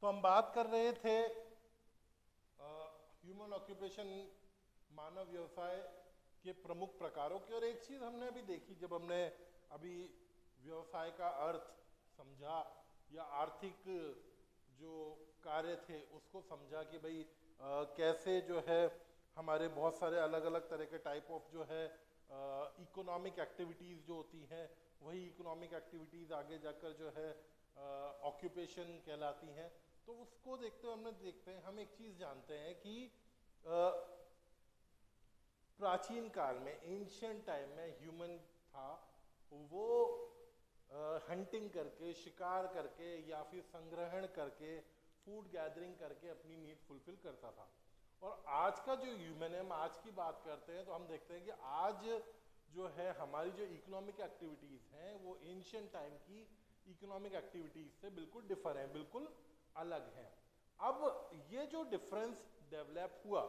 तो हम बात कर रहे थे ह्यूमन ऑक्यूपेशन, मानव व्यवसाय के प्रमुख प्रकारों की। और एक चीज हमने अभी देखी, जब हमने अभी व्यवसाय का अर्थ समझा या आर्थिक जो कार्य थे उसको समझा कि भाई कैसे जो है हमारे बहुत सारे अलग अलग तरह के टाइप ऑफ जो है इकोनॉमिक एक्टिविटीज़ जो होती हैं, वही इकोनॉमिक एक्टिविटीज़ आगे जाकर जो है ऑक्यूपेशन कहलाती हैं। तो उसको देखते हुए हम एक चीज़ जानते हैं कि प्राचीन काल में, एंशियंट टाइम में ह्यूमन था, वो हंटिंग करके, शिकार करके या फिर संग्रहण करके, फूड गैदरिंग करके अपनी नीड फुलफिल करता था। और आज का जो ह्यूमन है, हम आज की बात करते हैं तो हम देखते हैं कि आज जो है हमारी जो इकोनॉमिक एक्टिविटीज़ हैं वो एंशियंट टाइम की इकोनॉमिक एक्टिविटीज़ से बिल्कुल डिफर हैं, बिल्कुल अलग हैं। अब ये जो डिफरेंस डेवलप हुआ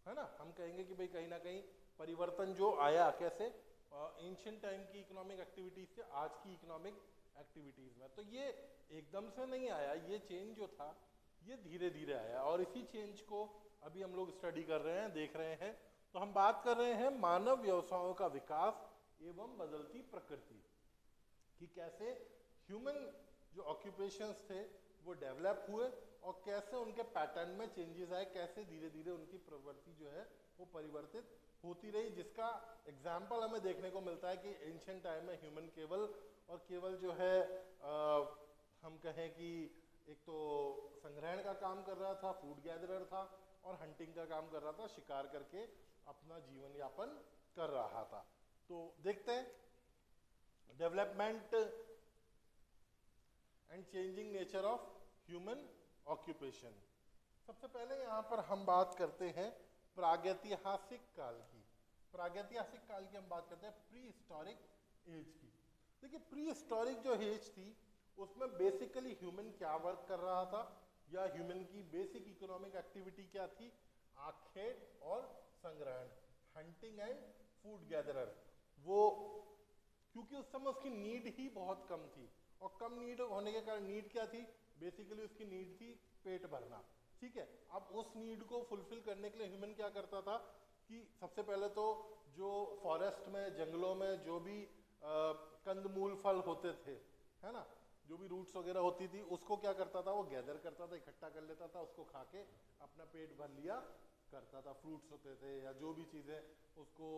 है ना, हम कहेंगे कि भाई कहीं ना कहीं परिवर्तन जो आया, कैसे एंशियंट टाइम की इकोनॉमिक एक्टिविटीज से आज की इकोनॉमिक एक्टिविटीज में, तो ये एकदम से नहीं आया। ये चेंज जो था ये धीरे धीरे आया, और इसी चेंज को अभी हम लोग स्टडी कर रहे हैं, देख रहे हैं। तो हम बात कर रहे हैं मानव व्यवसायों का विकास एवं बदलती प्रकृति, कि कैसे ह्यूमन जो ऑक्यूपेशंस थे वो डेवलप हुए और कैसे उनके पैटर्न में चेंजेस आए, कैसे धीरे धीरे उनकी प्रवृत्ति जो है वो परिवर्तित होती रही। जिसका एग्जाम्पल हमें देखने को मिलता है कि एंशियंट टाइम में ह्यूमन केवल और केवल जो है हम कहें कि एक तो संग्रहण का काम कर रहा था, फूड गैदरर था, और हंटिंग का काम कर रहा था, शिकार करके अपना जीवन यापन कर रहा था। तो देखते हैं development and changing nature of human occupation. सबसे पहले यहाँ पर हम बात करते हैं प्रागैतिहासिक काल की। प्रागैतिहासिक काल की हम बात करते हैं प्री हिस्टोरिक एज की। देखिए, प्री हिस्टोरिक जो एज थी उसमें बेसिकली ह्यूमन क्या वर्क कर रहा था, या ह्यूमन की बेसिक इकोनॉमिक एक्टिविटी क्या थी? आखेट और संग्रहण, हंटिंग एंड फूड गैदरर। वो क्योंकि उस समय उसकी नीड ही बहुत कम थी, और कम नीड होने के कारण नीड क्या थी? बेसिकली उसकी नीड थी पेट भरना। ठीक है, अब उस नीड को फुलफिल करने के लिए ह्यूमन क्या करता था कि सबसे पहले तो जो फॉरेस्ट में, जंगलों में जो भी कंदमूल फल होते थे, है ना, जो भी रूट्स वगैरह होती थी, उसको क्या करता था? वो गैदर करता था, इकट्ठा कर लेता था, उसको खा के अपना पेट भर लिया करता था। फ्रूट्स होते थे या जो भी चीज़ें उसको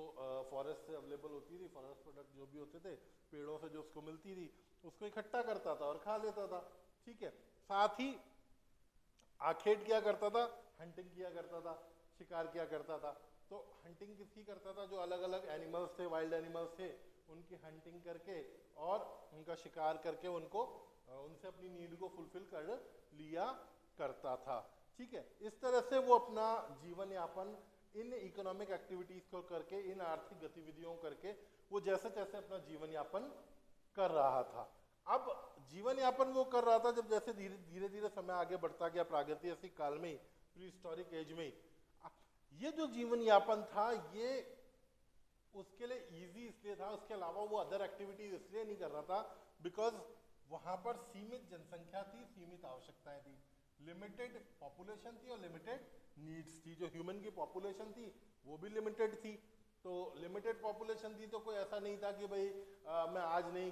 फॉरेस्ट से अवेलेबल होती थी, फॉरेस्ट प्रोडक्ट जो भी होते थे, पेड़ों से जो उसको मिलती थी, उसको इकट्ठा करता था और खा लेता था। ठीक है, साथ ही आखेट क्या करता था? हंटिंग किया करता था, शिकार किया करता था। तो हंटिंग किसकी करता था? जो अलग अलग एनिमल्स थे, वाइल्ड एनिमल्स थे, उनकी हंटिंग करके और उनका शिकार करके उनसे अपनी नीड को फुलफिल कर लिया करता था। ठीक है, इस तरह से वो अपना जीवन यापन इन इकोनॉमिक एक्टिविटीज को करके, इन आर्थिक गतिविधियों करके वो जैसे जैसे अपना जीवन यापन कर रहा था। अब जीवन यापन वो कर रहा था, जब जैसे धीरे धीरे समय आगे बढ़ता गया प्रागैतिहासिक काल में, प्री हिस्टोरिक एज में, ये जो जीवन यापन था ये उसके लिए इजी इसलिए था, उसके अलावा वो अदर एक्टिविटीज इसलिए नहीं कर रहा था बिकॉज वहां पर सीमित जनसंख्या थी, सीमित आवश्यकताएं थी, लिमिटेड पॉपुलेशन थी और लिमिटेड नीड्स थी। जो ह्यूमन की पॉपुलेशन थी वो भी लिमिटेड थी। तो लिमिटेड पॉपुलेशन थी तो कोई ऐसा नहीं था कि भाई मैं आज नहीं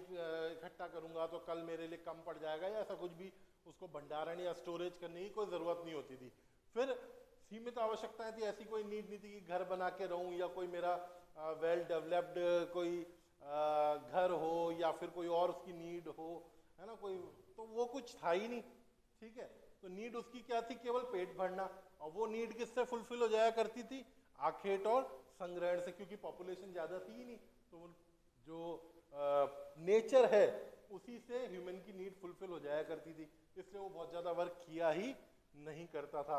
इकट्ठा करूंगा तो कल मेरे लिए कम पड़ जाएगा, या ऐसा कुछ भी उसको भंडारण या स्टोरेज करने की कोई ज़रूरत नहीं होती थी। फिर सीमित आवश्यकताएं थी, ऐसी कोई नीड नहीं थी कि घर बना के रहूं या कोई मेरा वेल डेवलप्ड कोई घर हो या फिर कोई और उसकी नीड हो, है ना, कोई, तो वो कुछ था ही नहीं। ठीक है, तो नीड उसकी क्या थी? केवल पेट भरना। और वो नीड किससे फुलफिल हो जाया करती थी? आखेट और संग्रहण से, क्योंकि पॉपुलेशन ज़्यादा थी ही नहीं। तो जो नेचर है उसी से ह्यूमन की नीड फुलफिल हो जाया करती थी, इसलिए वो बहुत ज़्यादा वर्क किया ही नहीं करता था।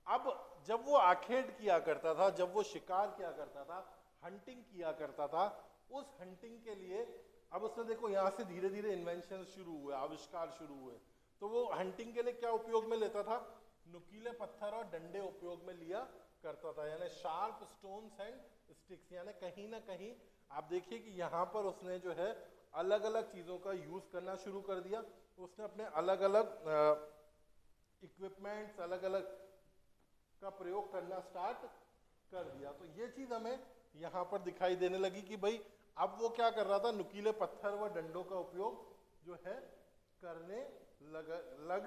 अब जब वो आखेट किया करता था, जब वो शिकार किया करता था, हंटिंग किया करता था, उस हंटिंग के लिए अब उसने देखो यहाँ से धीरे धीरे इन्वेंशन शुरू हुए, आविष्कार शुरू हुए। तो वो हंटिंग के लिए क्या उपयोग में लेता था? नुकीले पत्थर और डंडे उपयोग में लिया करता था, यानी शार्प स्टोन्स एंड स्टिक्स। यानी कहीं ना कहीं आप देखिए कि यहाँ पर उसने जो है अलग अलग चीज़ों का यूज़ करना शुरू कर दिया। उसने अपने अलग अलग इक्विपमेंट्स अलग अलग का प्रयोग करना स्टार्ट कर दिया। तो ये चीज हमें यहाँ पर दिखाई देने लगी कि भाई अब वो क्या कर रहा था, नुकीले पत्थर व डंडों का उपयोग जो है करने लग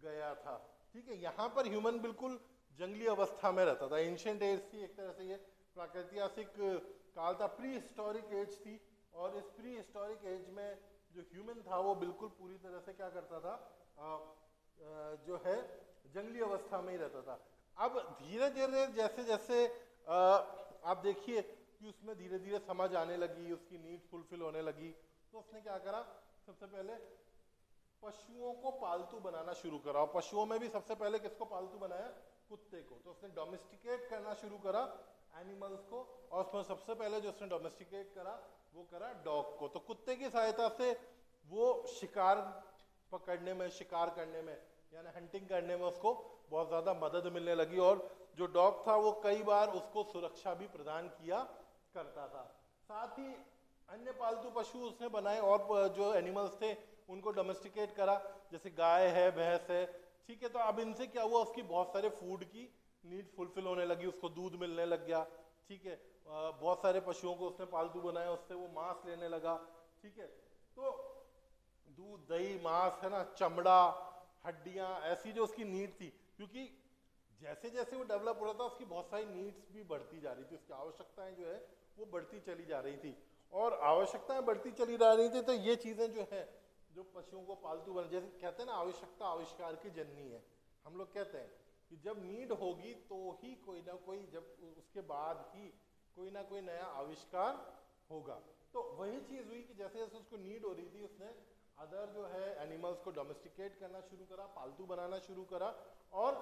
गया था। ठीक है, यहाँ पर ह्यूमन बिल्कुल जंगली अवस्था में रहता था। एंशिएंट एज थी, एक तरह से ये प्रागैतिहासिक काल था, प्री हिस्टोरिक एज थी। और इस प्री हिस्टोरिक एज में जो ह्यूमन था वो बिल्कुल पूरी तरह से क्या करता था, जो है जंगली अवस्था में ही रहता था। अब धीरे धीरे जैसे जैसे आप देखिए कि उसमें धीरे धीरे समझ आने लगी, उसकी नीड फुलफिल होने लगी, तो उसने क्या करा, सबसे पहले पशुओं को पालतू बनाना शुरू करा। और पशुओं में भी सबसे पहले किसको पालतू बनाया, कुत्ते को। तो उसने डोमेस्टिकेट करना शुरू करा एनिमल्स को, और उसमें सबसे पहले जो उसने डोमेस्टिकेट करा वो करा डॉग को। तो कुत्ते की सहायता से वो शिकार पकड़ने में, शिकार करने में, यानी हंटिंग करने में उसको बहुत ज़्यादा मदद मिलने लगी। और जो डॉग था वो कई बार उसको सुरक्षा भी प्रदान किया करता था। साथ ही अन्य पालतू पशु उसने बनाए और जो एनिमल्स थे उनको डोमेस्टिकेट करा, जैसे गाय है, भैंस है। ठीक है, तो अब इनसे क्या हुआ, उसकी बहुत सारे फूड की नीड फुलफिल होने लगी, उसको दूध मिलने लग गया। ठीक है, बहुत सारे पशुओं को उसने पालतू बनाया, उससे वो मांस लेने लगा। ठीक है, तो दूध, दही, मांस, है ना, चमड़ा, हड्डियां, ऐसी जो उसकी नीड थी, क्योंकि जैसे जैसे वो डेवलप हो रहा था उसकी बहुत सारी नीड्स भी बढ़ती जा रही थी, उसकी आवश्यकताएं जो है वो बढ़ती चली जा रही थी। और आवश्यकताएं बढ़ती चली जा रही थी, तो ये चीजें जो है, जो पशुओं को पालतू बना, जैसे कहते हैं ना, आवश्यकता आविष्कार की जननी है। हम लोग कहते हैं कि जब नीड होगी तो ही कोई ना कोई, जब उसके बाद ही कोई ना कोई नया आविष्कार होगा। तो वही चीज हुई कि जैसे जैसे उसको नीड हो रही थी, उसने अदर जो है एनिमल्स को डोमेस्टिकेट करना शुरू करा, पालतू बनाना शुरू करा। और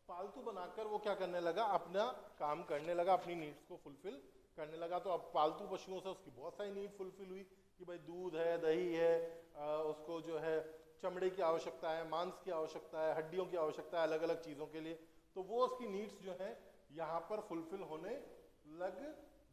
पालतू बनाकर वो क्या करने लगा, अपना काम करने लगा, अपनी नीड्स को फुलफिल करने लगा। तो अब पालतू पशुओं से उसकी बहुत सारी नीड फुलफिल हुई कि भाई दूध है, दही है, उसको जो है चमड़े की आवश्यकता है, मांस की आवश्यकता है, हड्डियों की आवश्यकता है, अलग अलग चीज़ों के लिए। तो वो उसकी नीड्स जो है यहाँ पर फुलफिल होने लग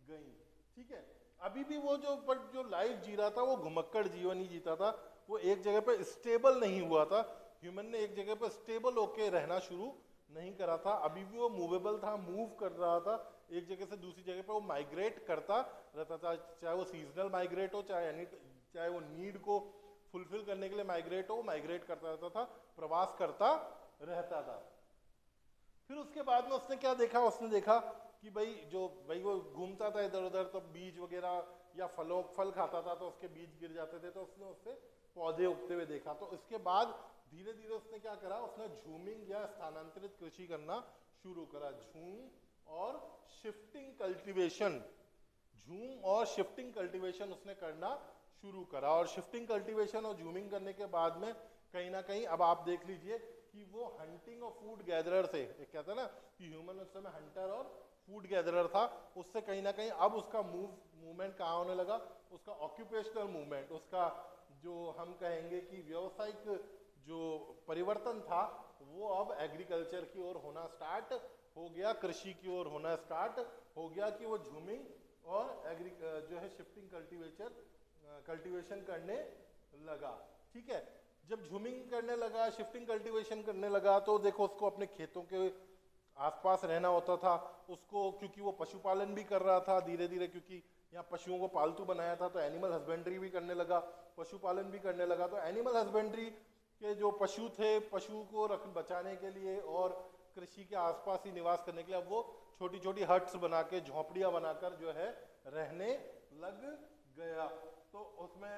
गई। ठीक है, अभी भी वो जो लाइफ जी रहा था वो घुमक्कड़ जीवन ही जीता था, वो एक जगह पे स्टेबल नहीं हुआ था। ह्यूमन ने एक जगह पे स्टेबल होके रहना शुरू नहीं करा था, अभी भी वो मूवेबल था, मूव कर रहा था, एक जगह से दूसरी जगह पे वो माइग्रेट करता रहता था, चाहे वो सीजनल माइग्रेट हो, चाहे वो नीड को फुलफिल करने के लिए माइग्रेट हो, वो माइग्रेट करता रहता था, प्रवास करता रहता था। फिर उसके बाद में उसने क्या देखा, उसने देखा कि भाई वो घूमता था इधर उधर, तो बीज वगैरह या फल खाता था, तो उसके बीज गिर जाते थे, तो उसने उससे पौधे उगते हुए देखा। तो इसके बाद धीरे धीरे उसने क्या करा, उसने झूमिंग या स्थानांतरित कृषि करना शुरू करा। झूम और शिफ्टिंग कल्टीवेशन, झूम और शिफ्टिंग कल्टीवेशन उसने करना शुरू करा। और शिफ्टिंग कल्टीवेशन और झूमिंग करने के बाद में कहीं ना कहीं अब आप देख लीजिए कि वो हंटिंग और फूड गैदरर थे, एक कहता है ना कि ह्यूमन उस समय हंटर और फूड गैदरर था, उससे कहीं ना कहीं अब उसका मूवमेंट कहाँ होने लगा, उसका ऑक्यूपेशनल मूवमेंट, उसका जो हम कहेंगे कि व्यावसायिक जो परिवर्तन था वो अब एग्रीकल्चर की ओर होना स्टार्ट हो गया, कृषि की ओर होना स्टार्ट हो गया, कि वो झूमिंग और जो है शिफ्टिंग कल्टीवेशन करने लगा। ठीक है, जब झूमिंग करने लगा, शिफ्टिंग कल्टीवेशन करने लगा, तो देखो उसको अपने खेतों के आसपास रहना होता था उसको, क्योंकि वो पशुपालन भी कर रहा था धीरे धीरे, क्योंकि यहाँ पशुओं को पालतू बनाया था, तो एनिमल हस्बेंड्री भी करने लगा, पशुपालन भी करने लगा। तो एनिमल हस्बेंड्री के जो पशु थे, पशु को बचाने के लिए और कृषि के आसपास ही निवास करने के लिए अब वो छोटी छोटी हट्स बना के, झोंपड़ियां बनाकर जो है रहने लग गया। तो उसमें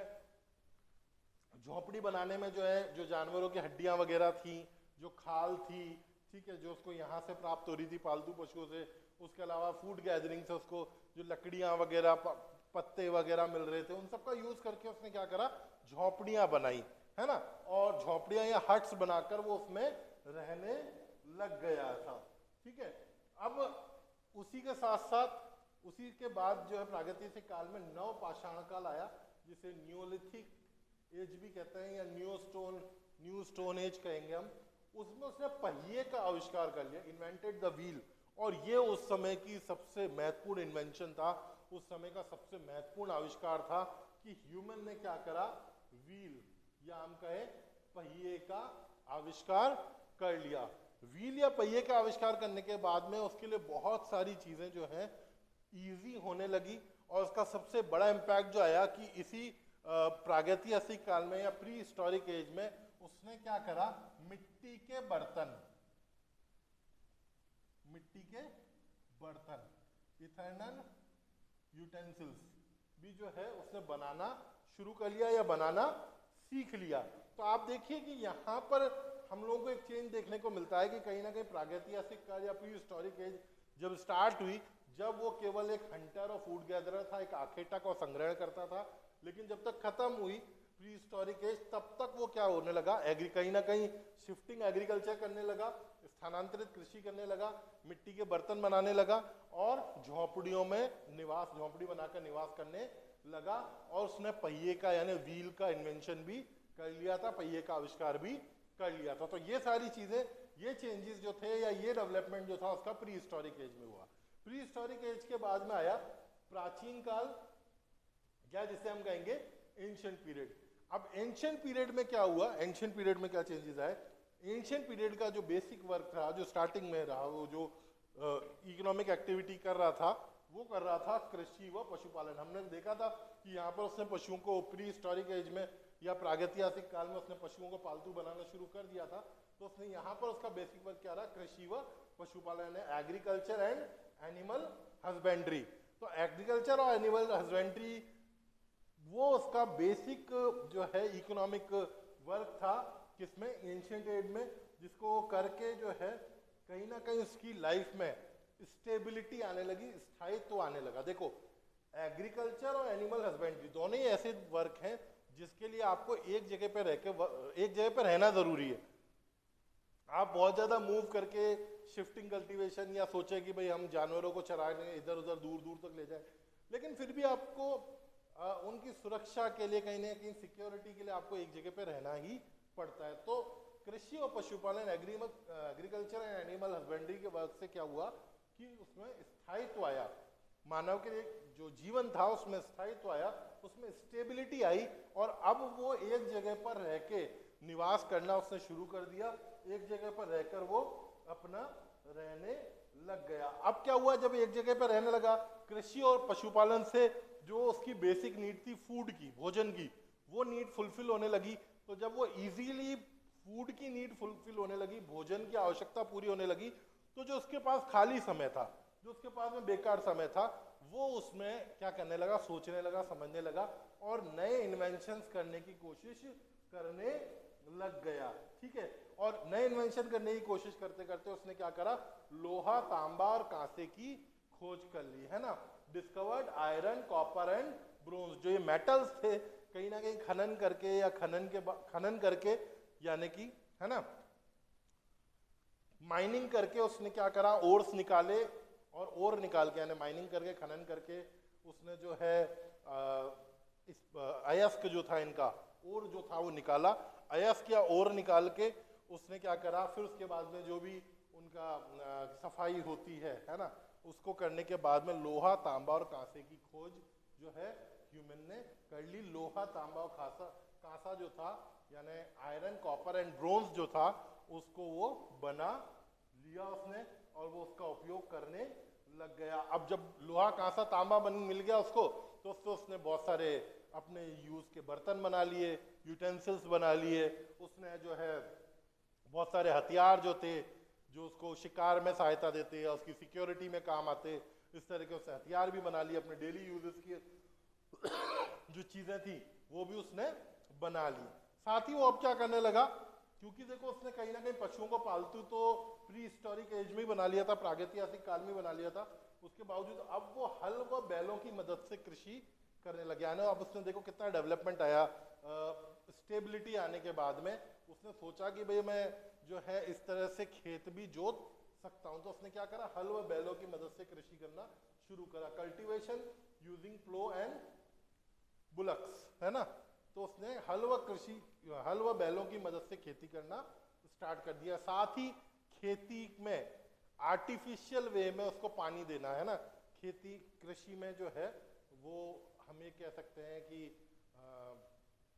झोंपड़ी बनाने में जो है, जो जानवरों की हड्डियां वगैरह थी, जो खाल थी, ठीक है, जो उसको यहाँ से प्राप्त हो रही थी पालतू पशुओं से, उसके अलावा फूड गैदरिंग से उसको जो लकड़ियां वगैरह, पत्ते वगैरह मिल रहे थे, उन सबका यूज करके उसने क्या करा, झोंपड़ियां बनाई, है ना। और झोंपड़ियां या हट्स बनाकर वो उसमें रहने लग गया था। ठीक है, अब उसी के साथ साथ उसी के बाद जो है प्रागैतिहासिक काल में नवपाषाण काल आया, जिसे न्यूलिथिक एज भी कहते हैं या न्यू स्टोन एज कहेंगे हम। उसमें उसने पहिए का आविष्कार कर लिया, इन्वेंटेड द व्हील। और ये उस समय की सबसे महत्वपूर्ण इन्वेंशन था, उस समय का सबसे महत्वपूर्ण आविष्कार था कि ह्यूमन ने क्या करा, व्हील या हम कहे पहिए का आविष्कार कर लिया। व्हील या पहिए का आविष्कार करने के बाद में उसके लिए बहुत सारी चीजें जो हैं इजी होने लगी, और उसका सबसे बड़ा इम्पैक्ट जो आया कि इसी प्रागैतिहासिक काल में या प्री हिस्टोरिक एज में उसने क्या करा, मिट्टी के बर्तन इथर्नल यूटेंसिल्स भी जो है उसने बनाना शुरू कर लिया या बनाना सीख लिया। तो आप देखिए कि यहाँ पर हम लोगों को एक चेंज देखने को मिलता है कि कहीं ना कहीं प्रागैतिहासिक काल या प्री हिस्टोरिक एज जब स्टार्ट हुई, जब वो केवल एक हंटर और फूड गैदरर था, एक आखेटक और संग्रहण करता था, लेकिन जब तक खत्म हुई प्री हिस्टोरिक एज तब तक वो क्या होने लगा, कहीं ना कहीं शिफ्टिंग एग्रीकल्चर करने लगा, स्थानांतरित कृषि करने लगा, मिट्टी के बर्तन बनाने लगा और झोंपड़ियों में झोंपड़ी बनाकर निवास करने लगा। और उसने पहिए का यानी व्हील का इन्वेंशन भी कर लिया था, पहिए का आविष्कार भी कर लिया था। तो ये सारी चीजें, ये चेंजेस जो थे या ये डेवलपमेंट जो था उसका प्री हिस्टोरिक एज में हुआ। प्री हिस्टोरिक एज के बाद में आया प्राचीन काल, या जिसे हम कहेंगे एंशिएंट पीरियड। अब एंशिएंट पीरियड में क्या हुआ, एंशिएंट पीरियड में क्या चेंजेस आए। एंशिएंट पीरियड का जो बेसिक वर्क था, जो स्टार्टिंग में रहा, वो जो इकोनॉमिक एक्टिविटी कर रहा था, वो कर रहा था कृषि व पशुपालन। हमने देखा था कि यहाँ पर उसने पशुओं को प्री हिस्टोरिक एज में या प्रागैतिहासिक काल में उसने पशुओं को पालतू बनाना शुरू कर दिया था। तो उसने यहाँ पर उसका बेसिक वर्क क्या रहा, कृषि व पशुपालन है, एग्रीकल्चर एंड एनिमल हस्बेंड्री। तो एग्रीकल्चर और एनिमल हस्बेंड्री वो उसका बेसिक जो है इकोनॉमिक वर्क था, किसमें, एंशिएंट एज में, जिसको करके जो है कहीं ना कहीं उसकी लाइफ में स्टेबिलिटी आने लगी, स्थायित्व आने लगा। देखो एग्रीकल्चर और एनिमल हस्बेंड्री दोनों ही ऐसे वर्क हैं जिसके लिए आपको एक जगह पर रहना जरूरी है। आप बहुत ज्यादा मूव करके शिफ्टिंग कल्टीवेशन या सोचे कि भाई हम जानवरों को चराने इधर उधर दूर दूर तक ले जाए, लेकिन फिर भी आपको उनकी सुरक्षा के लिए कहीं ना कहीं सिक्योरिटी के लिए आपको एक जगह पे रहना ही पड़ता है। तो कृषि और पशुपालन एग्रीकल्चर एंड एनिमल हस्बेंड्री के वर्क से क्या हुआ कि उसमें स्थायित्व आया, मानव के जो जीवन था उसमें स्थायित्व आया, उसमें स्टेबिलिटी आई, और अब वो एक जगह पर रह के निवास करना उसने शुरू कर दिया, एक जगह पर रहकर वो अपना रहने लग गया। अब क्या हुआ, जब एक जगह पर रहने लगा, कृषि और पशुपालन से जो उसकी बेसिक नीड थी फूड की, भोजन की, वो नीड फुलफिल होने लगी। तो जब वो इजीली फूड की नीड फुलफिल होने लगी, भोजन की आवश्यकता पूरी होने लगी, तो जो उसके पास खाली समय था, जो उसके पास में बेकार समय था, वो उसमें क्या करने लगा, सोचने लगा, समझने लगा और नए इन्वेंशंस करने की कोशिश करने लग गया। ठीक है, और नए इन्वेंशन करने की कोशिश करते करते उसने क्या करा, लोहा, तांबा और कांसे की खोज कर ली, है ना। Discovered iron, copper and bronze. जो ये मेटल्स थे कहीं ना कहीं खनन करके या खनन करके यानी कि, है ना, माइनिंग करके उसने क्या करा, ओर्स निकाले, और ओर निकाल के यानी माइनिंग करके, खनन करके उसने जो है इस अयस्क जो था इनका, ओर जो था वो निकाला, अयस्क या ओर निकाल के उसने क्या करा, फिर उसके बाद में जो भी उनका सफाई होती है ना, उसको करने के बाद में लोहा, तांबा और कांसे की खोज जो है ह्यूमन ने कर ली। लोहा, तांबा और कांसा जो था यानी आयरन, कॉपर एंड ब्रोंज जो था, उसको वो बना लिया उसने और वो उसका उपयोग करने लग गया। अब जब लोहा, कांसा, तांबा मिल गया उसको, तो उसने बहुत सारे अपने यूज के बर्तन बना लिए, यूटेंसिल्स बना लिए, उसने जो है बहुत सारे हथियार जो थे, जो उसको शिकार में सहायता देते या उसकी सिक्योरिटी में काम आते, इस तरह के उसने हथियार भी बना लिए, अपने डेली यूजेस की जो चीजें थी वो भी उसने बना ली। साथ ही वो अब क्या करने लगा, क्योंकि देखो उसने कहीं ना कहीं पशुओं को पालतू तो प्री हिस्टोरिक एज में ही बना लिया था, प्रागैतिहासिक काल में बना लिया था, उसके बावजूद अब वो हल व बैलों की मदद से कृषि करने लगे। यानी अब उसने देखो कितना डेवलपमेंट आया, स्टेबिलिटी आने के बाद में उसने सोचा कि भाई मैं जो है इस तरह से खेत भी जोत सकता हूं, तो उसने क्या करा, हल व बैलों की मदद से कृषि करना शुरू करा। Cultivation using plough and bullocks, है ना। तो उसने हल व बैलों की मदद से खेती करना स्टार्ट कर दिया। साथ ही खेती में आर्टिफिशियल वे में उसको पानी देना, है ना। खेती कृषि में जो है वो हम ये कह सकते हैं कि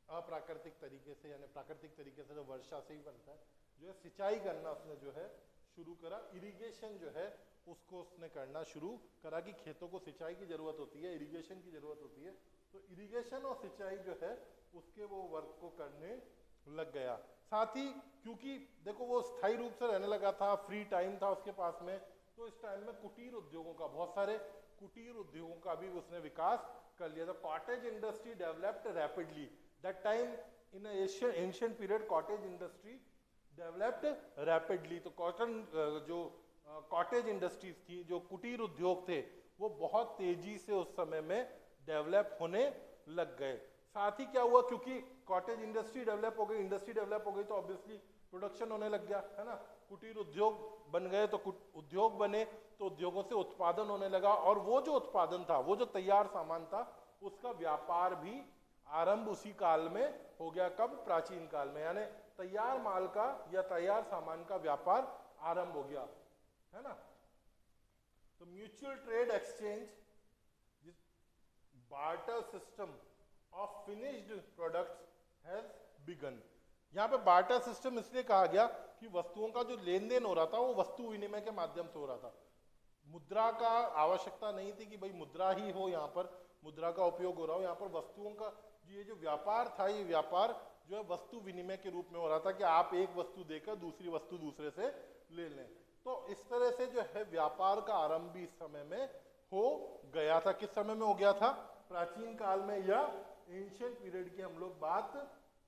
अप्राकृतिक तरीके से यानी प्राकृतिक तरीके से जो वर्षा से ही बनता है, जो है सिंचाई करना उसने जो है शुरू करा। इरिगेशन जो है उसको उसने करना शुरू करा कि खेतों को सिंचाई की जरूरत होती है, इरिगेशन की जरूरत होती है, तो इरिगेशन और सिंचाई जो है उसके वो वर्क को करने लग गया। साथ ही क्योंकि देखो वो स्थायी रूप से रहने लगा था, फ्री टाइम था उसके पास में, तो इस टाइम में कुटीर उद्योगों का, बहुत सारे कुटीर उद्योगों का भी उसने विकास कर लिया था। Cottage industry developed rapidly that time in ancient period, cottage industry developed rapidly. तो कॉटन जो कॉटेज इंडस्ट्रीज थी, जो कुटीर उद्योग थे, वो बहुत तेजी से उस समय में डेवलप होने लग गए। साथ ही क्या हुआ, क्योंकि कॉटेज इंडस्ट्री डेवलप हो गई, इंडस्ट्री डेवलप हो गई, तो ऑब्वियसली प्रोडक्शन होने लग गया, है ना। कुटीर उद्योग बन गए तो उद्योग बने, तो उद्योगों से उत्पादन होने लगा, और वो जो उत्पादन था, वो जो तैयार सामान था, उसका व्यापार भी आरंभ उसी काल में हो गया। कब? प्राचीन काल में, यानी तैयार माल का या तैयार सामान का व्यापार आरंभ हो गया, है ना। तो mutual trade exchange, barter system of finished products has begin. यहाँ पे बार्टर सिस्टम इसलिए कहा गया कि वस्तुओं का जो लेन देन हो रहा था वो वस्तु विनिमय के माध्यम से हो रहा था। मुद्रा का आवश्यकता नहीं थी कि भाई मुद्रा ही हो, यहाँ पर मुद्रा का उपयोग हो रहा हो। यहाँ पर वस्तुओं का ये जो व्यापार था, ये व्यापार जो है वस्तु विनिमय के रूप में हो रहा था कि आप एक वस्तु देकर दूसरी वस्तु दूसरे से ले लें। तो इस तरह से जो है व्यापार का आरंभ भी इस समय में हो गया था। किस समय में हो गया था? प्राचीन काल में, या एंशिएंट पीरियड की हम लोग बात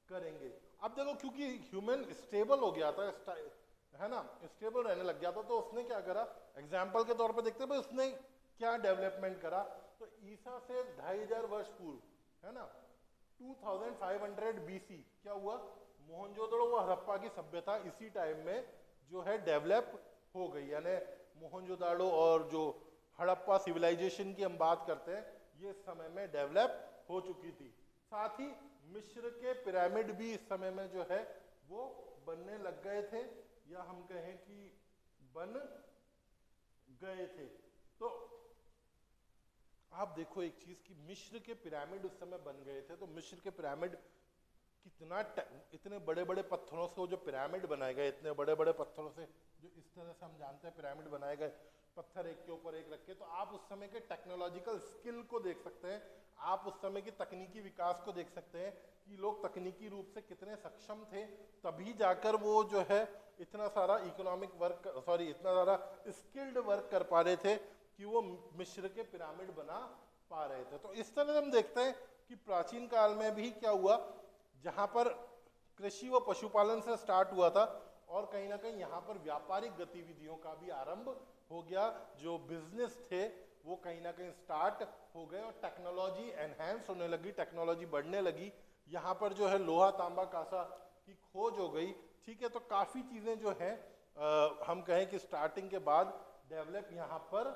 करेंगे। अब देखो, क्योंकि ह्यूमन स्टेबल हो गया था, है ना, स्टेबल रहने लग गया था, तो उसने क्या करा, एग्जाम्पल के तौर पे देखते हैं उसने क्या डेवलपमेंट करा। तो ईसा से 2500 वर्ष पूर्व, है ना, 2500 BC क्या हुआ, मोहनजोदड़ो व हड़प्पा की सभ्यता इसी टाइम में जो है डेवलप हो गई। यानी मोहनजोदड़ो और जो हड़प्पा सिविलाइजेशन की हम बात करते हैं, ये समय में डेवलप हो चुकी थी। साथ ही मिस्र के पिरामिड भी इस समय में जो है वो बनने लग गए थे, या हम कहें कि बन गए थे। तो आप देखो एक चीज कि मिस्र के पिरामिड उस समय बन गए थे, तो मिस्र के पिरामिड कितना इतने बड़े बड़े पत्थरों से वो जो पिरामिड बनाए गए, इतने बड़े बड़े पत्थरों से, जो इस तरह से हम जानते हैं पिरामिड बनाए गए, पत्थर एक के ऊपर एक रख के, तो आप उस समय के टेक्नोलॉजिकल स्किल को देख सकते हैं, आप उस समय की तकनीकी विकास को देख सकते हैं कि लोग तकनीकी रूप से कितने सक्षम थे, तभी जाकर वो जो है इतना सारा इकोनॉमिक वर्क, इतना सारा स्किल्ड वर्क कर पा रहे थे कि वो मिस्र के पिरामिड बना पा रहे थे। तो इस तरह से हम देखते हैं कि प्राचीन काल में भी क्या हुआ, जहाँ पर कृषि व पशुपालन से स्टार्ट हुआ था, और कहीं ना कहीं यहाँ पर व्यापारिक गतिविधियों का भी आरंभ हो गया। जो बिजनेस थे वो कहीं ना कहीं स्टार्ट हो गए, और टेक्नोलॉजी एनहेंस होने लगी, टेक्नोलॉजी बढ़ने लगी। यहाँ पर जो है लोहा तांबा कांसा की खोज हो गई, ठीक है। तो काफ़ी चीज़ें जो हैं हम कहें कि स्टार्टिंग के बाद डेवलप यहाँ पर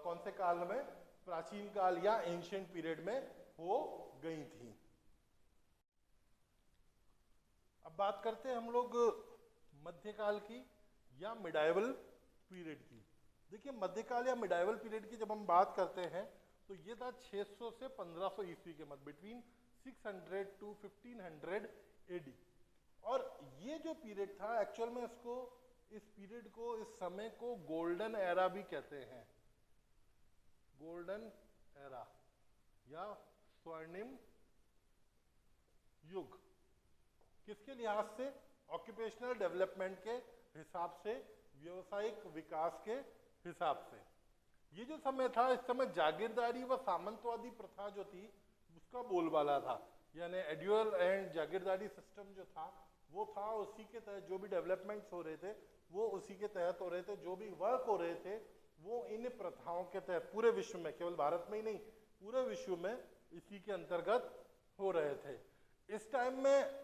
कौन से काल में, प्राचीन काल या एंशिएंट पीरियड में हो गई थी। अब बात करते हैं हम लोग मध्यकाल की या मिडाइवल पीरियड की। देखिए मध्यकाल या मिडाइवल पीरियड की जब हम बात करते हैं तो ये था 600 से 1500 ईस्वी के मध्य, बिटवीन 600 टू 1500 AD। और ये जो पीरियड था एक्चुअल में इसको, इस पीरियड को, इस समय को गोल्डन एरा भी कहते हैं, गोल्डन एरा या स्वर्णिम युग। किसके लिहाज से? ऑक्यूपेशनल डेवलपमेंट के हिसाब से, व्यवसायिक विकास के हिसाब से। ये जो समय था, इस समय जागीरदारी व सामंतवादी प्रथा जो थी उसका बोलबाला था, यानी एड्यूअल एंड जागीरदारी सिस्टम जो था वो था, उसी के तहत जो भी डेवलपमेंट्स हो रहे थे वो उसी के तहत हो रहे थे, जो भी वर्क हो रहे थे वो इन प्रथाओं के तहत पूरे विश्व में, केवल भारत में ही नहीं पूरे विश्व में इसी के अंतर्गत हो रहे थे। इस टाइम में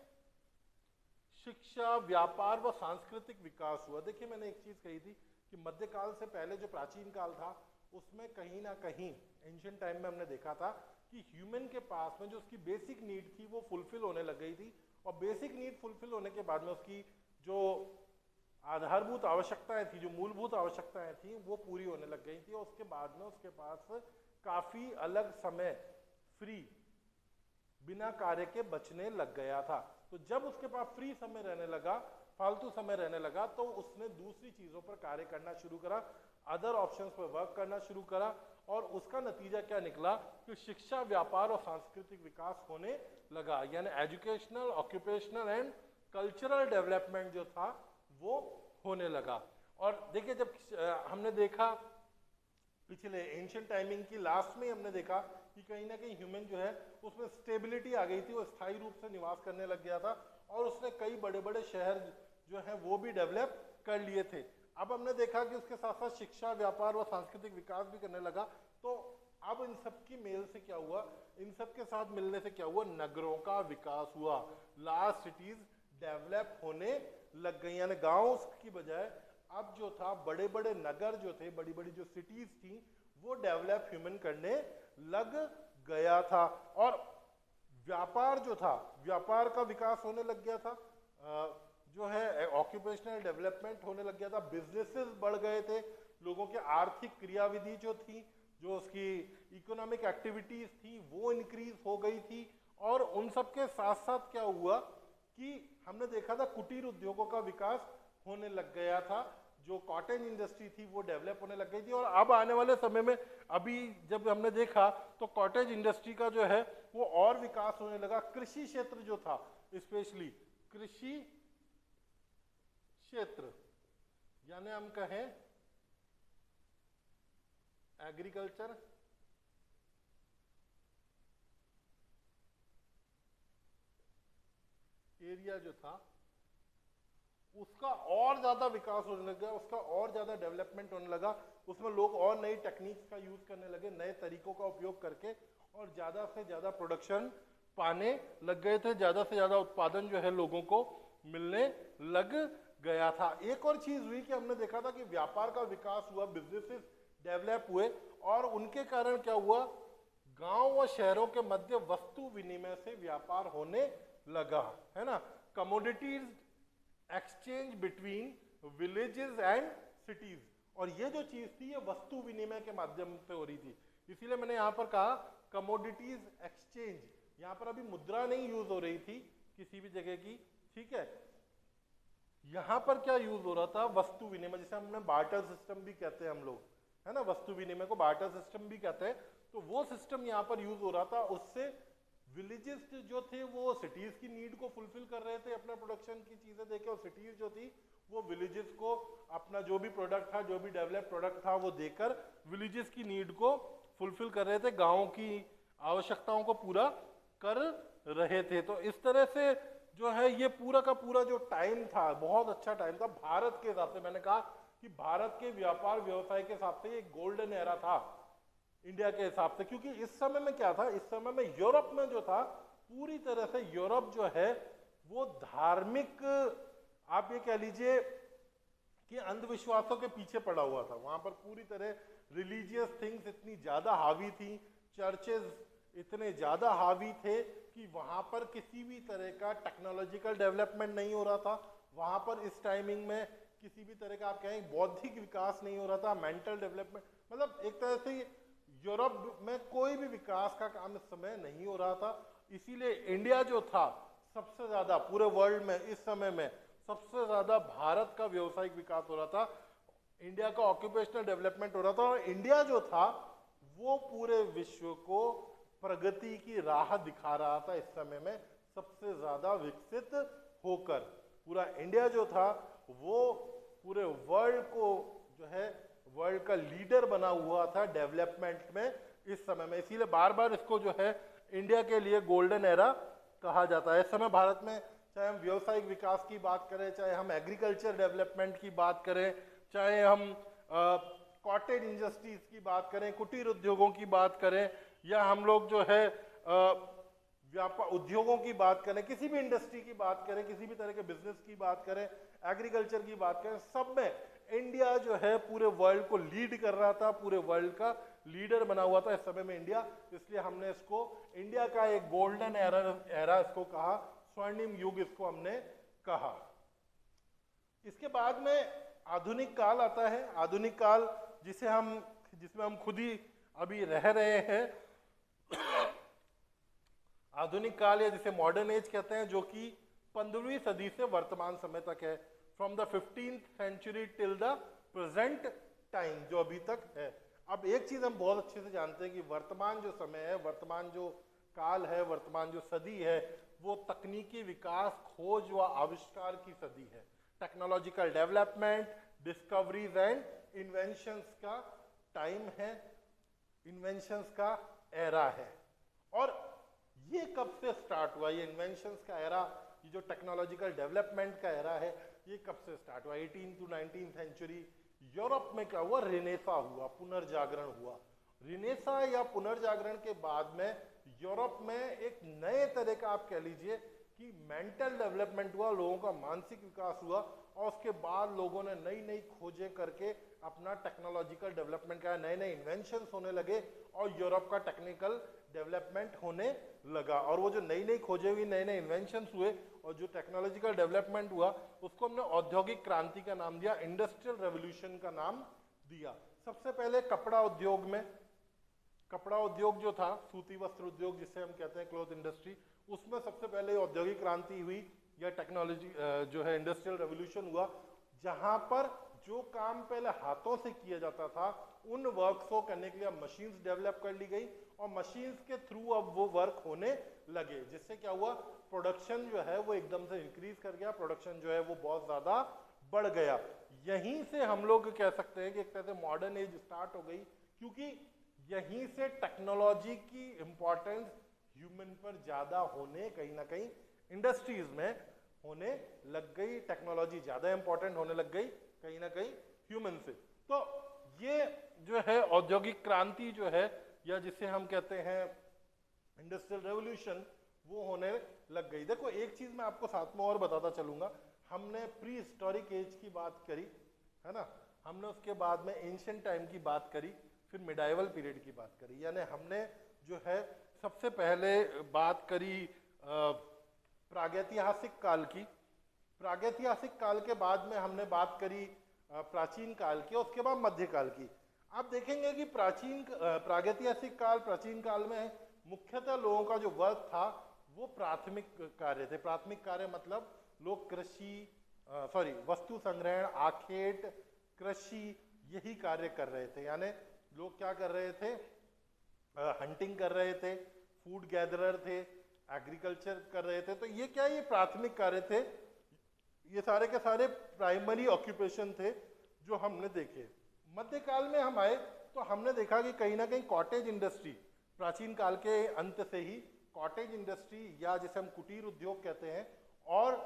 शिक्षा, व्यापार व सांस्कृतिक विकास हुआ। देखिए मैंने एक चीज कही थी कि मध्यकाल से पहले जो प्राचीन काल था उसमें कहीं ना कहीं एंशिएंट टाइम में हमने देखा था कि ह्यूमन के पास में जो उसकी बेसिक नीड थी वो फुलफिल होने लग गई थी, और बेसिक नीड फुलफिल होने के बाद में उसकी जो आधारभूत आवश्यकताएं थी, जो मूलभूत आवश्यकताएं थी वो पूरी होने लग गई थी, और उसके बाद में उसके पास काफी अलग समय फ्री बिना कार्य के बचने लग गया था। तो जब उसके पास फ्री समय रहने लगा फालतू समय रहने लगा, तो उसने दूसरी चीजों पर कार्य करना शुरू करा, अदर ऑप्शंस पर वर्क करना शुरू करा, और उसका नतीजा क्या निकला कि शिक्षा, व्यापार और सांस्कृतिक विकास होने लगा, यानी educational, occupational and cultural development जो था वो होने लगा। और देखिए, जब हमने देखा पिछले एंशिएंट टाइमिंग की लास्ट में हमने देखा कि कहीं ना कहीं ह्यूमन जो है उसमें स्टेबिलिटी आ गई थी, वो स्थायी रूप से निवास करने लग गया था, और उसने कई बड़े बड़े शहर जो है वो भी डेवलप कर लिए थे। अब हमने देखा कि उसके साथ साथ शिक्षा, व्यापार व सांस्कृतिक विकास भी करने लगा। तो अब इन सब की मेल से क्या हुआ, इन सब के साथ मिलने से क्या हुआ, नगरों का विकास हुआ, लार्ज सिटीज डेवलप होने लग गई, यानी गांव की बजाय अब जो था बड़े बड़े नगर जो थे, बड़ी बड़ी जो सिटीज थी, वो डेवलप ह्यूमन करने लग गया था। और व्यापार जो था, व्यापार का विकास होने लग गया था, जो है ऑक्यूपेशनल डेवलपमेंट होने लग गया था, बिजनेसेस बढ़ गए थे, लोगों के आर्थिक क्रियाविधि जो थी, जो उसकी इकोनॉमिक एक्टिविटीज थी वो इंक्रीज हो गई थी। और उन सब के साथ साथ क्या हुआ कि हमने देखा था कुटीर उद्योगों का विकास होने लग गया था, जो कॉटेज इंडस्ट्री थी वो डेवलप होने लग गई थी। और अब आने वाले समय में, अभी जब हमने देखा तो कॉटेज इंडस्ट्री का जो है वो और विकास होने लगा। कृषि क्षेत्र जो था, स्पेशली कृषि क्षेत्र, यानी हम कहें एग्रीकल्चर एरिया जो था उसका और ज्यादा विकास होने लगा, उसका और ज्यादा डेवलपमेंट होने लगा, उसमें लोग और नई टेक्निक्स का यूज करने लगे, नए तरीकों का उपयोग करके, और ज्यादा से ज्यादा प्रोडक्शन पाने लग गए थे, ज्यादा से ज्यादा उत्पादन जो है लोगों को मिलने लग गया था। एक और चीज हुई कि हमने देखा था कि व्यापार का विकास हुआ, बिजनेसेस डेवलप हुए, और उनके कारण क्या हुआ, गांव व शहरों के मध्य वस्तु विनिमय से व्यापार होने लगा, है ना। Commodities exchange between villages and cities, और ये जो चीज थी ये वस्तु विनिमय के माध्यम से हो रही थी। इसीलिए मैंने यहाँ पर कहा कमोडिटीज एक्सचेंज, यहाँ पर अभी मुद्रा नहीं यूज हो रही थी किसी भी जगह की, ठीक है। यहाँ पर क्या यूज हो रहा था, वस्तु विनिमय, जिसे हमने बार्टर सिस्टम भी कहते हैं हम लोग, है ना, वस्तु विनिमय को बार्टर सिस्टम भी कहते हैं। तो वो सिस्टम यहाँ पर यूज हो रहा था, उससे विलेजेस जो थे वो सिटीज की नीड को फुलफिल कर रहे थे अपना प्रोडक्शन की चीजें देके, और सिटीज जो थी वो विलेजेस को अपना जो भी प्रोडक्ट था, जो भी डेवलप प्रोडक्ट था वो देकर विलेजेस की नीड को फुलफिल कर रहे थे, गाँव की आवश्यकताओं को पूरा कर रहे थे। तो इस तरह से जो है ये पूरा का पूरा जो टाइम था बहुत अच्छा टाइम था भारत के हिसाब से। मैंने कहा कि भारत के व्यापार व्यवसाय के हिसाब से ये गोल्डन एरा था इंडिया के हिसाब से, क्योंकि इस समय में क्या था, इस समय में यूरोप में जो था पूरी तरह से यूरोप जो है वो धार्मिक, आप ये कह लीजिए कि अंधविश्वासों के पीछे पड़ा हुआ था। वहां पर पूरी तरह रिलीजियस थिंग्स इतनी ज्यादा हावी थी, चर्चेज इतने ज्यादा हावी थे कि वहां पर किसी भी तरह का टेक्नोलॉजिकल डेवलपमेंट नहीं हो रहा था। वहां पर इस टाइमिंग में किसी भी तरह का आप कहें बौद्धिक विकास नहीं हो रहा था, मेंटल डेवलपमेंट, मतलब एक तरह से यूरोप में कोई भी विकास का काम इस समय नहीं हो रहा था। इसीलिए इंडिया जो था सबसे ज्यादा पूरे वर्ल्ड में इस समय में सबसे ज्यादा भारत का व्यावसायिक विकास हो रहा था, इंडिया का ऑक्यूपेशनल डेवलपमेंट हो रहा था, और इंडिया जो था वो पूरे विश्व को प्रगति की राह दिखा रहा था इस समय में, सबसे ज्यादा विकसित होकर। पूरा इंडिया जो था वो पूरे वर्ल्ड को जो है वर्ल्ड का लीडर बना हुआ था डेवलपमेंट में इस समय में। इसीलिए बार बार इसको जो है इंडिया के लिए गोल्डन एरा कहा जाता है। इस समय भारत में चाहे हम व्यावसायिक विकास की बात करें, चाहे हम एग्रीकल्चर डेवलपमेंट की बात करें, चाहे हम कॉटेज इंडस्ट्रीज की बात करें, कुटीर उद्योगों की बात करें, या हम लोग जो है व्यापार उद्योगों की बात करें, किसी भी इंडस्ट्री की बात करें, किसी भी तरह के बिजनेस की बात करें, एग्रीकल्चर की बात करें, सब में इंडिया जो है पूरे वर्ल्ड को लीड कर रहा था, पूरे वर्ल्ड का लीडर बना हुआ था इस समय में इंडिया। इसलिए हमने इसको इंडिया का एक गोल्डन एरा इसको कहा, स्वर्णिम युग इसको हमने कहा। इसके बाद में आधुनिक काल आता है। आधुनिक काल जिसमें हम खुद ही अभी रह रहे हैं, आधुनिक काल या जिसे मॉडर्न एज कहते हैं, जो कि 15वीं सदी से वर्तमान समय तक है, from the 15th century till the present time, जो अभी तक है। अब एक चीज हम बहुत अच्छे से जानते हैं कि वर्तमान जो समय है, वर्तमान जो काल है, वर्तमान जो सदी है, वो तकनीकी विकास, खोज व आविष्कार की सदी है। Technological development, discoveries and inventions का टाइम है, इन्वेंशंस का एरा है। और ये कब से स्टार्ट हुआ, ये इन्वेंशंस का एरा, ये जो टेक्नोलॉजिकल डेवलपमेंट का एरा है, ये कब से स्टार्ट हुआ? 18 to 19 सेंचुरी यूरोप में क्या हुआ? रिनेसा हुआ, पुनर्जागरण हुआ। रिनेसा या पुनर्जागरण के बाद में यूरोप में एक नए तरह का, आप कह लीजिए कि मेंटल डेवलपमेंट हुआ, लोगों का मानसिक विकास हुआ, और उसके बाद लोगों ने नई नई खोजें करके अपना टेक्नोलॉजिकल डेवलपमेंट का, नए नए इन्वेंशंस होने लगे और यूरोप का टेक्निकल डेवलपमेंट होने लगा। और वो जो नई नई खोजें हुई, नए नए इन्वेंशंस हुए और जो टेक्नोलॉजिकल डेवलपमेंट हुआ, उसको हमने औद्योगिक क्रांति का नाम दिया, इंडस्ट्रियल रेवोल्यूशन का नाम दिया। सबसे पहले कपड़ा उद्योग में, कपड़ा उद्योग जो था, सूती वस्त्र उद्योग जिसे हम कहते हैं क्लॉथ इंडस्ट्री, उसमें सबसे पहले औद्योगिक क्रांति हुई या टेक्नोलॉजी जो है इंडस्ट्रियल रेवोल्यूशन हुआ, जहां पर जो काम पहले हाथों से किया जाता था, उन वर्क को करने के लिए मशीन्स डेवलप कर ली गई और मशीन्स के थ्रू अब वो वर्क होने लगे, जिससे क्या हुआ? प्रोडक्शन जो है वो एकदम से इंक्रीज कर गया, प्रोडक्शन जो है वो बहुत ज्यादा बढ़ गया। यहीं से हम लोग कह सकते हैं कि एक तरह से मॉडर्न एज स्टार्ट हो गई, क्योंकि यहीं से टेक्नोलॉजी की इंपॉर्टेंस ह्यूमन पर ज्यादा होने, कहीं ना कहीं इंडस्ट्रीज में होने लग गई, टेक्नोलॉजी ज्यादा इंपॉर्टेंट होने लग गई कहीं ना कहीं ह्यूमन से। तो ये जो है औद्योगिक क्रांति जो है, या जिसे हम कहते हैं इंडस्ट्रियल रेवोल्यूशन, वो होने लग गई। देखो एक चीज मैं आपको साथ में और बताता चलूंगा, हमने प्री हिस्टोरिक एज की बात करी है ना, हमने उसके बाद में एंशिएंट टाइम की बात करी, फिर मिडाइवल पीरियड की बात करी, यानी हमने जो है सबसे पहले बात करी प्रागैतिहासिक काल की, प्रागैतिहासिक काल के बाद में हमने बात करी प्राचीन काल की, और उसके बाद मध्यकाल की। आप देखेंगे कि प्रागैतिहासिक काल, प्राचीन काल में मुख्यतः लोगों का जो वर्क था वो प्राथमिक कार्य थे। प्राथमिक कार्य मतलब लोग कृषि, वस्तु संग्रहण, आखेट, कृषि, यही कार्य कर रहे थे। यानी लोग क्या कर रहे थे? हंटिंग कर रहे थे, फूड गैदरर थे, एग्रीकल्चर कर रहे थे। तो ये क्या, ये प्राथमिक कार्य थे, ये सारे के सारे प्राइमरी ऑक्यूपेशन थे जो हमने देखे। मध्यकाल में हम आए तो हमने देखा कि कहीं ना कहीं कॉटेज इंडस्ट्री, प्राचीन काल के अंत से ही कॉटेज इंडस्ट्री या जिसे हम कुटीर उद्योग कहते हैं, और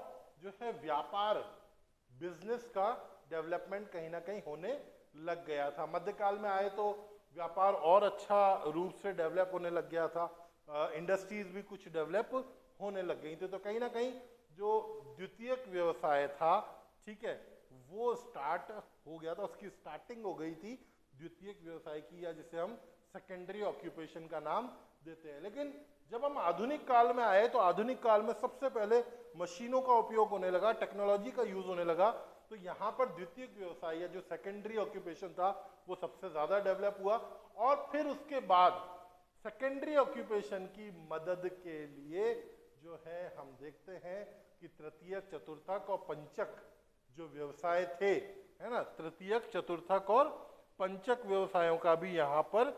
जो है व्यापार, बिजनेस का डेवलपमेंट कहीं ना कहीं होने लग गया था। मध्यकाल में आए तो व्यापार और अच्छा रूप से डेवलप होने लग गया था, इंडस्ट्रीज भी कुछ डेवलप होने लग गई थी। तो कहीं ना कहीं जो द्वितीयक व्यवसाय था, ठीक है, वो स्टार्ट हो गया था, उसकी स्टार्टिंग हो गई थी द्वितीयक व्यवसाय की, या जिसे हम सेकेंडरी ऑक्यूपेशन का नाम देते हैं। लेकिन जब हम आधुनिक काल में आए तो आधुनिक काल में सबसे पहले मशीनों का उपयोग होने लगा, टेक्नोलॉजी का यूज होने लगा। तो यहाँ पर द्वितीयक व्यवसाय या जो सेकेंडरी ऑक्यूपेशन था वो सबसे ज्यादा डेवलप हुआ, और फिर उसके बाद सेकेंडरी ऑक्यूपेशन की मदद के लिए जो है हम देखते हैं कि तृतीयक, चतुर्थक और पंचक जो व्यवसाय थे, है ना, तृतीयक, चतुर्थक और पंचक व्यवसायों का भी यहाँ पर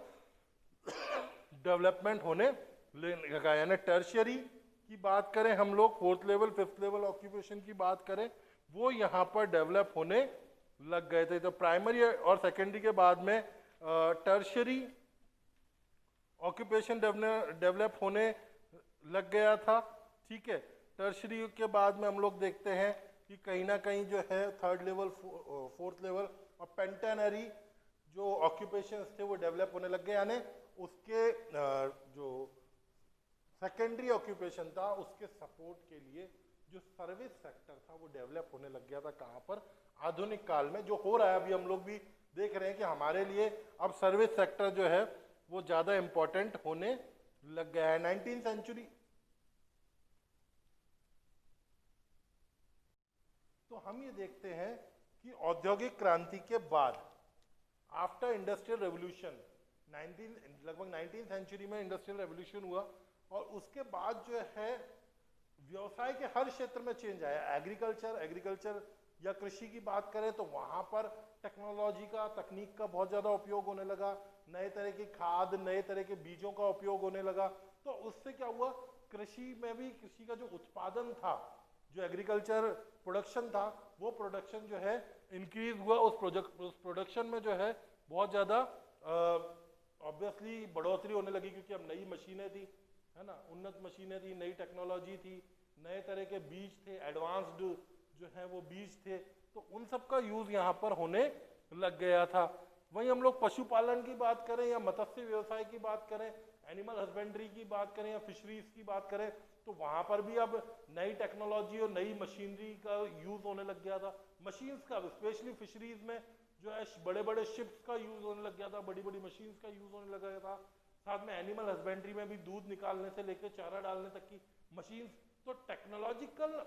डेवलपमेंट होने लगा। यानी टर्शियरी की बात करें हम लोग, fourth level, fifth level occupation की बात करें, वो यहाँ पर डेवलप होने लग गए थे। तो प्राइमरी और सेकेंडरी के बाद में टर्शियरी ऑक्यूपेशन डेवलप होने लग गया था, ठीक है। टर्शियरी के बाद में हम लोग देखते हैं कि कहीं ना कहीं जो है थर्ड लेवल, फोर्थ लेवल और पेंटेनरी जो ऑक्यूपेशंस थे वो डेवलप होने लग गए। यानी उसके जो सेकेंडरी ऑक्यूपेशन था उसके सपोर्ट के लिए जो सर्विस सेक्टर था वो डेवलप होने लग गया था। कहाँ पर? आधुनिक काल में। जो हो रहा है अभी हम लोग भी देख रहे हैं कि हमारे लिए अब सर्विस सेक्टर जो है वो ज्यादा इंपॉर्टेंट होने लग गया है। 19वीं सेंचुरी, तो हम ये देखते हैं कि औद्योगिक क्रांति के बाद, आफ्टर इंडस्ट्रियल रेवोल्यूशन, लगभग 19वीं सेंचुरी में इंडस्ट्रियल रेवोल्यूशन हुआ, और उसके बाद जो है व्यवसाय के हर क्षेत्र में चेंज आया। एग्रीकल्चर या कृषि की बात करें तो वहां पर टेक्नोलॉजी का, तकनीक का बहुत ज्यादा उपयोग होने लगा, नए तरह की खाद, नए तरह के बीजों का उपयोग होने लगा। तो उससे क्या हुआ, कृषि में भी कृषि का जो उत्पादन था, जो एग्रीकल्चर प्रोडक्शन था, वो प्रोडक्शन जो है इंक्रीज हुआ। उस प्रोडक्शन में जो है बहुत ज्यादा ऑब्वियसली बढ़ोतरी होने लगी, क्योंकि अब नई मशीनें थी, है ना, उन्नत मशीनें थी, नई टेक्नोलॉजी थी, नए तरह के बीज थे, एडवांस्ड जो है वो बीज थे, तो उन सब का यूज यहाँ पर होने लग गया था। वहीं हम लोग पशुपालन की बात करें या मत्स्य व्यवसाय की बात करें, एनिमल हस्बेंड्री की बात करें या फिशरीज की बात करें, तो वहां पर भी अब नई टेक्नोलॉजी और नई मशीनरी का यूज होने लग गया था। मशीन्स का, स्पेशली फिशरीज में जो है बड़े बड़े शिप्स का यूज होने लग गया था, बड़ी बड़ी मशीन्स का यूज होने लग गया था। साथ में एनिमल हस्बेंड्री में भी दूध निकालने से लेकर चारा डालने तक की मशीन्स। तो टेक्नोलॉजिकल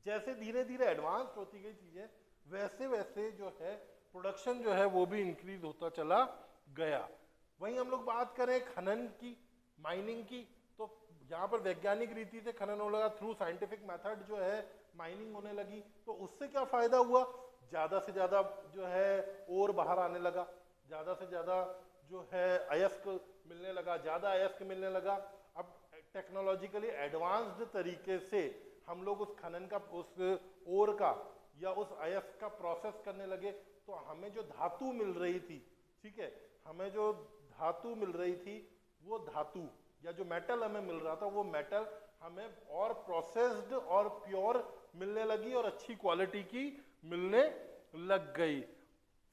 जैसे धीरे धीरे एडवांस होती गई चीजें, वैसे वैसे जो है प्रोडक्शन जो है वो भी इंक्रीज होता चला गया। वहीं हम लोग बात करें खनन की, माइनिंग की, तो यहाँ पर वैज्ञानिक रीति से खनन होने लगा, थ्रू साइंटिफिक मेथड जो है माइनिंग होने लगी। तो उससे क्या फायदा हुआ, ज्यादा से ज्यादा जो है ओर बाहर आने लगा, ज्यादा से ज्यादा जो है अयस्क मिलने लगा, ज्यादा अयस्क मिलने लगा। अब टेक्नोलॉजिकली एडवांस्ड तरीके से हम लोग उस खनन का, उस ओर का या उस अयस्क का प्रोसेस करने लगे। तो हमें जो धातु मिल रही थी, ठीक है, हमें जो धातु मिल रही थी, वो धातु या जो मेटल हमें मिल रहा था, वो मेटल हमें और प्रोसेस्ड और प्योर मिलने लगी और अच्छी क्वालिटी की मिलने लग गई।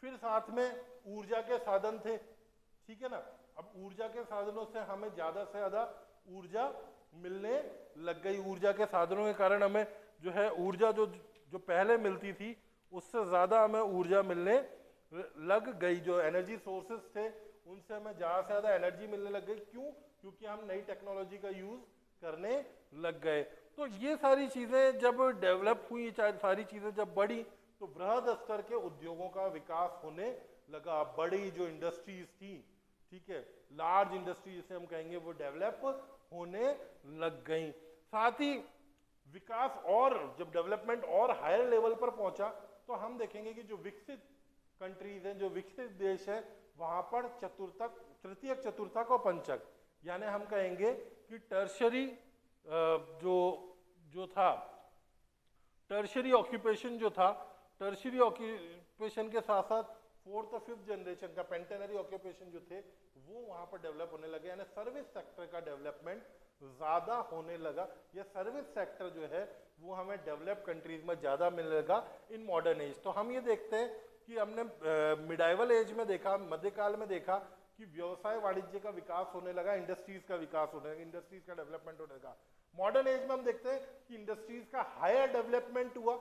फिर साथ में ऊर्जा के साधन थे, ठीक है ना। अब ऊर्जा के साधनों से हमें ज्यादा से ज्यादा ऊर्जा मिलने लग गई। ऊर्जा के साधनों के कारण हमें जो है ऊर्जा जो पहले मिलती थी उससे ज्यादा हमें ऊर्जा मिलने लग गई। जो एनर्जी सोर्सेस थे उनसे हमें ज्यादा से ज्यादा एनर्जी मिलने लग गई। क्यों? क्योंकि हम नई टेक्नोलॉजी का यूज करने लग गए। तो ये सारी चीजें जब डेवलप हुई, सारी चीजें जब बढ़ी, तो बृहद स्तर के उद्योगों का विकास होने लगा। बड़ी जो इंडस्ट्रीज थी, ठीक है, लार्ज इंडस्ट्री जिसे हम कहेंगे, वो डेवलप होने लग गई। साथ ही विकास और जब डेवलपमेंट और हायर लेवल पर पहुंचा, तो हम देखेंगे कि जो विकसित कंट्रीज हैं, जो विकसित देश है, वहां पर चतुर्थक, तृतीयक, चतुर्थक और पंचक, यानी हम कहेंगे कि टर्शरी जो था, टर्शरी ऑक्यूपेशन जो था, टर्शरी ऑक्यूपेशन के साथ साथ फोर्थ और फिफ्थ जनरेशन का पेंटेनरी ऑक्यूपेशन जो थे, वो वहां पर डेवलप होने लगे। यानी सर्विस सेक्टर का डेवलपमेंट ज्यादा होने लगा। ये सर्विस सेक्टर जो है वो हमें डेवलप कंट्रीज में ज्यादा मिलने लगा इन मॉडर्न एज। तो हम ये देखते हैं कि हमने मिडाइवल एज में देखा, मध्यकाल में देखा कि व्यवसाय वाणिज्य का विकास होने लगा, इंडस्ट्रीज का विकास होने लगा, इंडस्ट्रीज का डेवलपमेंट होने लगा। मॉडर्न एज में हम देखते हैं कि इंडस्ट्रीज का हायर डेवलपमेंट हुआ,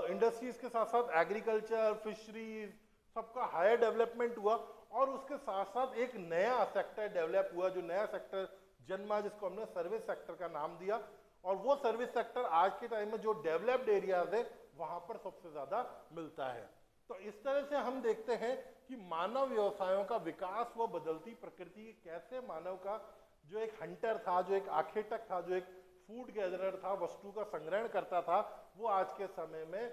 इंडस्ट्रीज के साथ साथ एग्रीकल्चर, फिशरीज, सबका हायर डेवलपमेंट हुआ। और उसके साथ साथ एक नया सेक्टर डेवलप हुआ, जो नया सेक्टर जन्मा, जिसको हमने सर्विस सेक्टर का नाम दिया। और वो सर्विस सेक्टर आज के टाइम में जो डेवलप्ड एरियाज है वहां पर सबसे ज्यादा मिलता है। तो इस तरह से हम देखते हैं कि मानव व्यवसायों का विकास व बदलती प्रकृति, कैसे मानव का जो एक हंटर था, जो एक आखेटक था, जो एक फूड गैदरर था, वस्तु का संग्रहण करता था, वो आज के समय में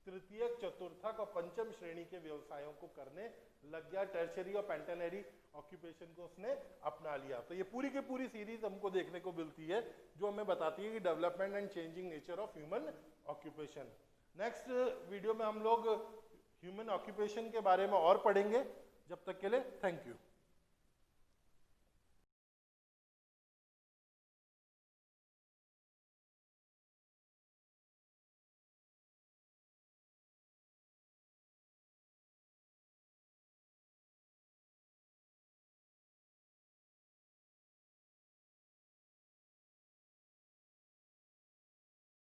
तृतीयक, चतुर्थक और पंचम श्रेणी के व्यवसायों को करने लग गया। टर्शरी और पेंटेनरी ऑक्यूपेशन को उसने अपना लिया। तो ये पूरी की पूरी सीरीज हमको देखने को मिलती है, जो हमें बताती है कि development and changing nature of human occupation. Next video में हम लोग ह्यूमन ऑक्यूपेशन के बारे में और पढ़ेंगे। जब तक के लिए थैंक यू।